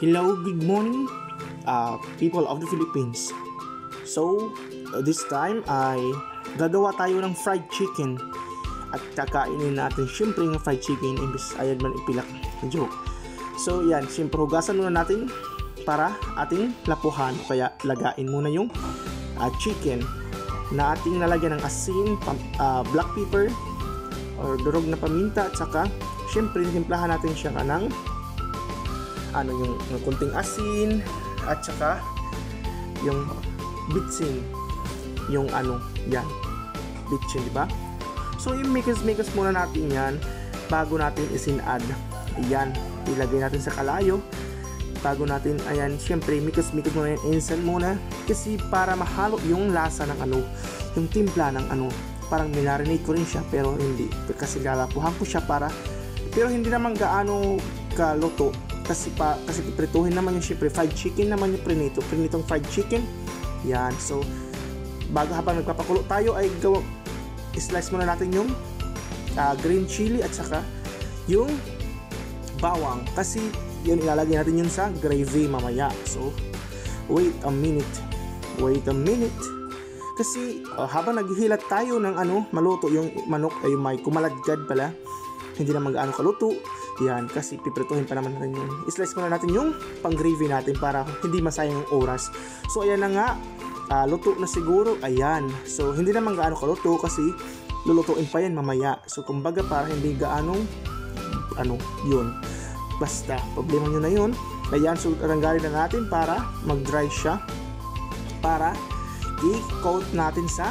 Hello, good morning, people of the Philippines. So, this time ay gagawa tayo ng fried chicken. At kakainin natin syempre ng fried chicken imbis ayad man ipilak. Joke. So, yan. Syempre hugasan muna natin para ating lapuhan. Kaya lagain muna yung chicken na ating nalagyan ng asin, black pepper, or durog na paminta, at saka syempre timplahan natin siya ng yung kunting asin, at saka yung bitsin, yung yan, bitsin, diba? So yung mix muna natin yan bago natin isin-add. Ayan, ilagay natin sa kalayo bago natin, ayan, syempre mix muna yung instant muna kasi para mahalo yung lasa ng yung timpla ng parang minarinate ko rin siya pero hindi, kasi lalapuhan ko siya pero hindi naman gaano kaluto kasi piprituhin naman yung syempre fried chicken naman yung prinitong fried chicken. Yan, so bago habang nagpapakulo tayo ay slice muna natin yung green chili at saka yung bawang kasi yun ilalagay natin yun sa gravy mamaya. So wait a minute kasi habang naghihilat tayo ng maluto yung manok ay may kumaladkad pala, hindi naman gaano kaluto. Yan, kasi piprituhin pa naman natin yun. I-slice muna natin yung pang gravy natin para hindi masayang yung oras. So ayan na nga, luto na siguro. Ayan, so hindi naman gaano kaluto kasi lulutuin pa yan mamaya. So kumbaga para hindi gaano yun, basta problema nyo na yun. Ayan, so tanggalin na natin para mag-dry siya, para i-coat natin sa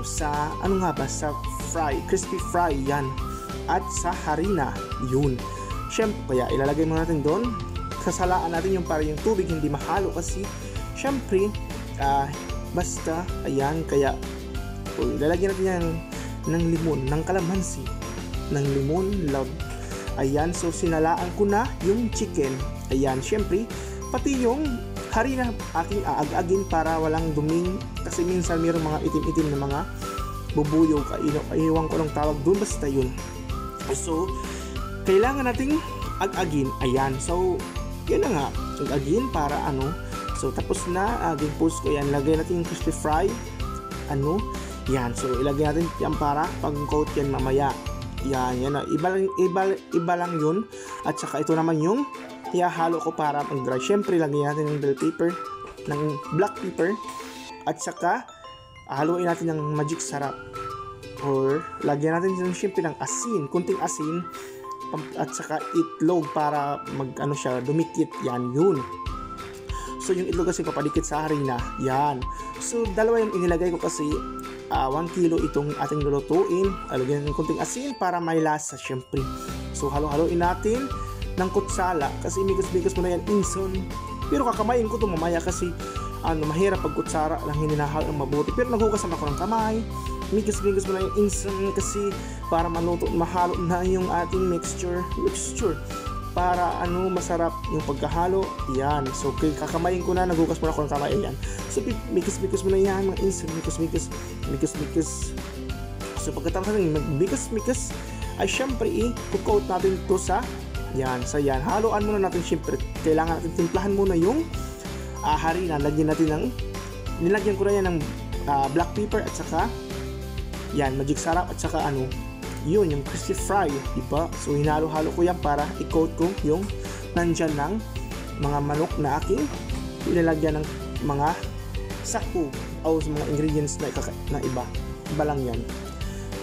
sa crispy fry, yan, at sa harina, yun. Syempre, kaya ilalagay mo natin doon, sasalaan natin yung para yung tubig hindi mahalo kasi syempre basta, ayan, kaya ilalagay natin yan ng limon, ng kalamansi, ng limon, love. Ayan, so sinalaan ko na yung chicken. Ayan, syempre pati yung harina aking aag-agin para walang duming, kasi minsan mayroong mga itim-itim na mga bubuyo, iwan ko ng tawag doon, basta yun. So kailangan nating ag-agin. Ayan, so yun na nga, ag-agin para so tapos na, post ko yan, lagay natin yung crispy fry, yan, so ilagay natin yan para pag-coat yan mamaya. Yan na, iba lang yun. At saka ito naman yung ihahalo ko para mag-dry. Syempre lagyan natin ng bell pepper, ng black pepper, at saka haluin natin ng magic sarap, or lagyan natin syempre ng asin, kunting asin, at saka itlog para siya dumikit. Yan, yun. So yung itlog kasi papadikit sa harina. Yan, so dalawa yung inilagay ko kasi 1 kilo itong ating lulutuin. Lagyan ng kunting asin para may lasa syempre. So halo-haloin natin ng kutsala kasi migas-migas mo na yan inson. Pero kakamayin ko ito mamaya kasi mahirap pag kutsara lang hindi nahalo ng mabuti. Pero naghugas naman ako ng kamay, migas-migas mo na yung inson kasi para maluto, mahalo na yung ating mixture para masarap yung pagkahalo. Yan, so kakamayin ko na, naghugas mo na ako ng kamay. Yan, so migas-migas mo na yan mga inson, migas-migas. So pagkatapos natin mag-migas ay syempre i-coat natin to sa yan. So yan, haluan muna natin. Syempre kailangan natin timplahan muna yung harina. Nilagyan ko na yan ng black pepper at saka yan, magic sarap, at saka yun, yung crispy fry, diba? So hinalo-halo ko yan para i-coat ko yung nandyan ng mga manok na aking ilalagyan ng mga saku o mga ingredients na iba lang yan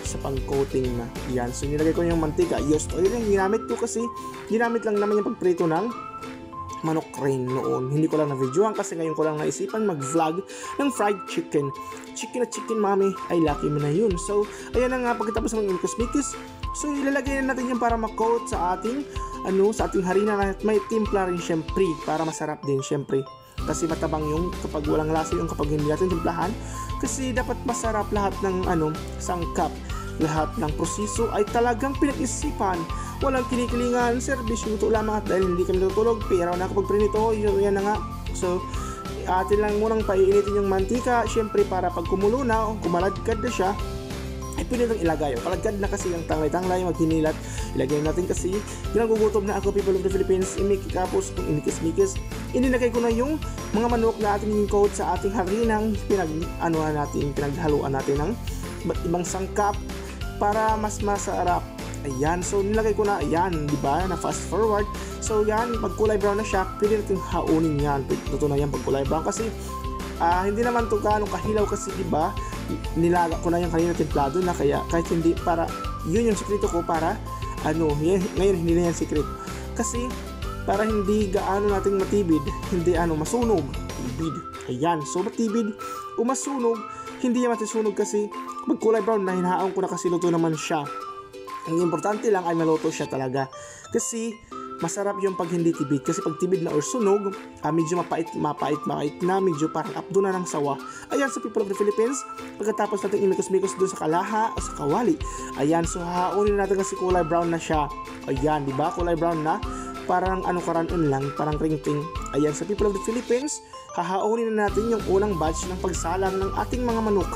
sa pang-coating na yan. So nilagay ko yung mantika, used oil yung ginamit ko kasi ginamit lang naman yung pagprito ng manok rin noon. Hindi ko lang na-videoan kasi ngayon ko lang naisipan mag-vlog ng fried chicken. Chicken na chicken, mami, ay lucky mo na yun. So ayan na nga, pagkatapos ng mikos-mikos, so ilalagay na natin yan para ma-coat sa ating sa ating harina na may timpla rin syempre para masarap din syempre. Kasi matabang yung kapag walang lasa yung kapag hindi natin timplahan, kasi dapat masarap lahat ng sangkap, lahat ng proseso ay talagang pinag-isipan. Walang kinikilingan, serbisyo ito lamang, at dahil hindi kami natutulog, pero nakapagprinito, yan na nga. So atin lang munang paiinitin yung mantika syempre para pag kumulo na o kumaladkad na siya ay pwede nang ilagay. Palagkad na kasi yung tanglay-tanglay, maghinilat, ilagay natin kasi ginagugutom na ako, people of the Philippines. Tapos kung imikis-mikis, ininagay ko na yung mga manok na ating coat sa ating harinang pinaghaluan natin ng ibang sangkap para mas masarap. Ayan, so nilagay ko na, ayan, di ba, na fast forward. So yan, pag kulay brown na siya, pwede natin haunin yan. Luto na yan pag kulay brown kasi hindi naman to gaano kahilaw kasi di ba, nilaga ko na yung kanina templado na, kaya kahit hindi, para yun yung sekreto ko para ngayon hindi na yan sekreto. Kasi para hindi gaano nating matibid, hindi masunog, tibid. Ayan, so matibid o masunog, hindi yan masusunog kasi pag kulay brown na hinahaon ko na kasi luto naman siya. Ang importante lang ay maluto siya talaga. Kasi masarap yung pag hindi tibid. Kasi pag tibid na or sunog, medyo mapait na, medyo parang abdo na ng sawa. Ayan, sa people of the Philippines, pagkatapos natin imikos-mikos doon sa kalaha o sa kawali. Ayan, so haunin natin kasi kulay brown na siya. Ayan, di ba? Kulay brown na. Parang karanon lang, parang ring-ting. Ayan, sa people of the Philippines, hahaunin na natin yung unang batch ng pagsalang ng ating mga manok.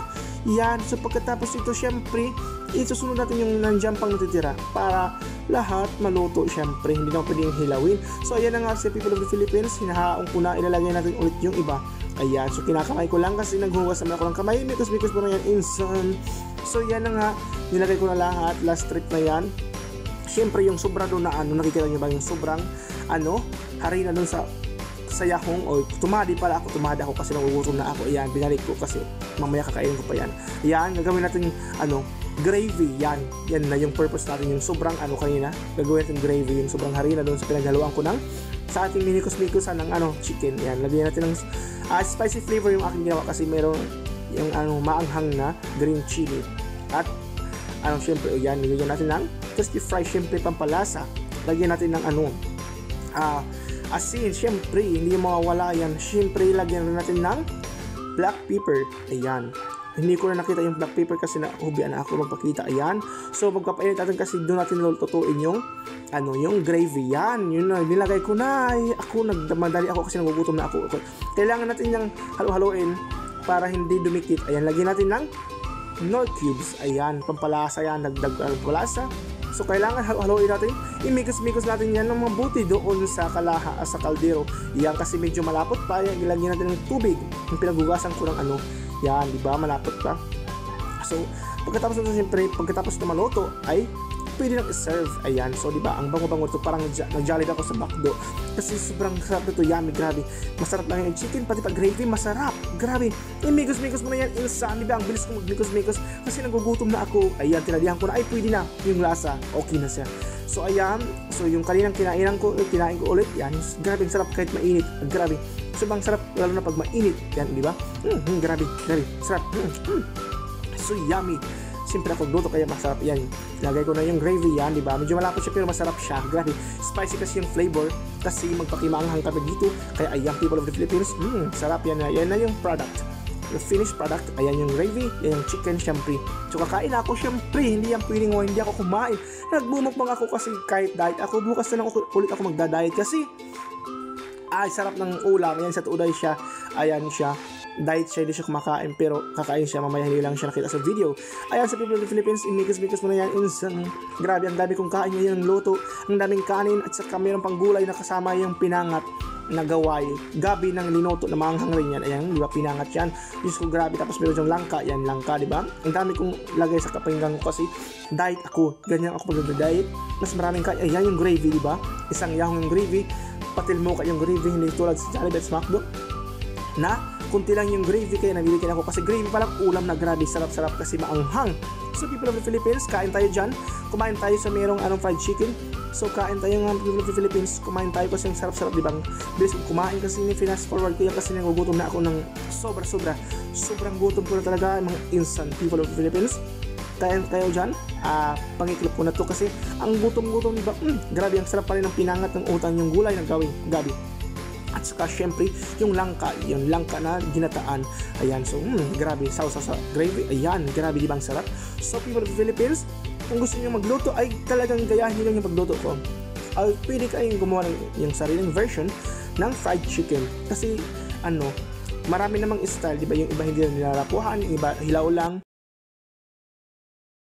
Yan, so pagkatapos ito, syempre, isusunod natin yung nandiyan pang natitira para lahat maluto, syempre, hindi na pwedeng hilawin. So ayan na nga sa people of the Philippines, hinahaong ko na, ilalagay natin ulit yung iba. Ayan, so kinakamay ko lang kasi naghugas naman ako ng kamay, mikos-mikos po na yan, insan. So yan na nga, nilagay ko na lahat, last trip na yan. Syempre yung sobra doon na nakikita nyo ba yung sobrang harina doon sa yahong, o tumadi ako kasi nagugutom na ako. Ayan, binalik ko kasi mamaya kakainin ko pa yan. Ayan, gagawin natin gravy. Yan na yung purpose natin, yung sobrang kanina, gagawin natin gravy, yung sobrang harina doon sa pinaghaluan ko sa ating minikos-mikosan ng chicken. Yan, lagyan natin ng spicy flavor yung aking ginawa kasi meron yung maanghang na green chili. At syempre, yan, nilagyan natin ng crispy fry, syempre pampalasa. Lagyan natin ng asin, syempre, hindi mawawala yan. Syempre, lagyan natin ng black pepper. Ayan. Hindi ko na nakita yung black pepper kasi nahubian na ako magpakita. Ayan. So, magpapainit natin kasi doon natin lutuin yung gravy. Yan. Yun na, nilagay ko na. Nagmadali ako kasi nagugutom na ako. Kailangan natin yung halo-haloin para hindi dumikit. Ayan, lagyan natin ng Knorr cubes. Ayan, pampalasa yan. Nagdag pampalasa. So, kailangan halo-haloin natin. Imikos-mikos natin yan ng mabuti doon sa kalaha, sa kaldero. Yan, kasi medyo malapot pa. Yan, ilagyan natin ng tubig. Yung pinagugasan ko ng yan, di ba? Malapot pa. So, pagkatapos na maluto, ay pwede nang i-serve. Ayan, so di ba, ang bango-bango to, parang nag-jolly ako sa McDo. Kasi sobrang sarap nito, yummy, grabe. Masarap lang yung chicken, pati pa gravy, masarap. Grabe. Imikos-mikos mo na yan, insan, di ba? Ang bilis kong magmikos-mikos kasi nagugutom na ako. Ayan, tinadihan ko na, ay pwede na. Yung lasa, okay na siya. So ayan, so yung kaninang kinain ko ulit, yan, grabe, sarap kahit mainit. Grabe. Sobrang sarap, lalo na pag mainit. Yan, di ba? Grabe, sarap. So yummy. Siyempre ako luto kaya masarap yan. Lagay ko na yung gravy yan, di ba? Medyo malapot siya pero masarap siya. Grabe. Spicy kasi yung flavor kasi magpakimaanghang kami dito. Kaya ayan, people of the Philippines, sarap yan na. Yan na yung product. Yung finished product, ayan yung gravy, yan yung chicken, syempre. So kakain ako, syempre, hindi yan pwedeng hindi ako kumain. Nagbumukbang ako kasi kahit diet ako. Bukas na lang ulit ako magda-diet kasi sarap ng ulam. Ayan, sa tuuday siya. Ayan siya. Diet siya, hindi siya kumakain pero kakain siya, mamaya hindi lang siya nakita sa video. Ayan, sa people of the Philippines, imikos-mikos mo na yan, insan. Grabe, ang dami kong kain ngayon ng luto, ang daming kanin at saka mayroon pang gulay na kasama yung pinangat na gaway, gabi ng linuto na maanghang rin yan. Ayan, di ba, pinangat yan. Diyos ko, grabe. Tapos meron yung langka, yan, langka, di ba? Ang dami kong lagay sa kapinggan ko kasi diet ako, ganyan ako pag-diet. Mas maraming kain, ayan yung gravy, di ba? Isang yahong yung gravy, patilmo ka yung gravy, hindi tulad sa Jollibee at McDo na kunti lang yung gravy, kaya nabilikin ako kasi gravy palang ulam na grabe, sarap-sarap kasi maanghang. So people of the Philippines, kain tayo dyan, kumain tayo sa merong fried chicken. So kain tayo ng people of the Philippines, kumain tayo kasi yung sarap-sarap, di ba? Bilis kong kumain kasi fast forward ko yan kasi nagugutom na ako ng sobrang gutom ko na talaga, mga instant people of the Philippines. Kain tayo dyan, pangiklip ko na to kasi ang gutom-gutom, di ba? Grabe, ang sarap pa rin ng pinangat ng utang, yung gulay ng gawin, gabi. At saka syempre yung langka na ginataan. Ayan, so grabe, sausaw sa gravy. Ayan, grabe, di ba ang sarap? So people of the Philippines, kung gusto niyo magluto ay talagang gayahin niyo lang yung pagluto ko. Ay pwede kayong gumawa ng yung sariling version ng fried chicken kasi marami namang style, di ba? Yung iba hindi nilalapuhan, yung iba hilaw lang.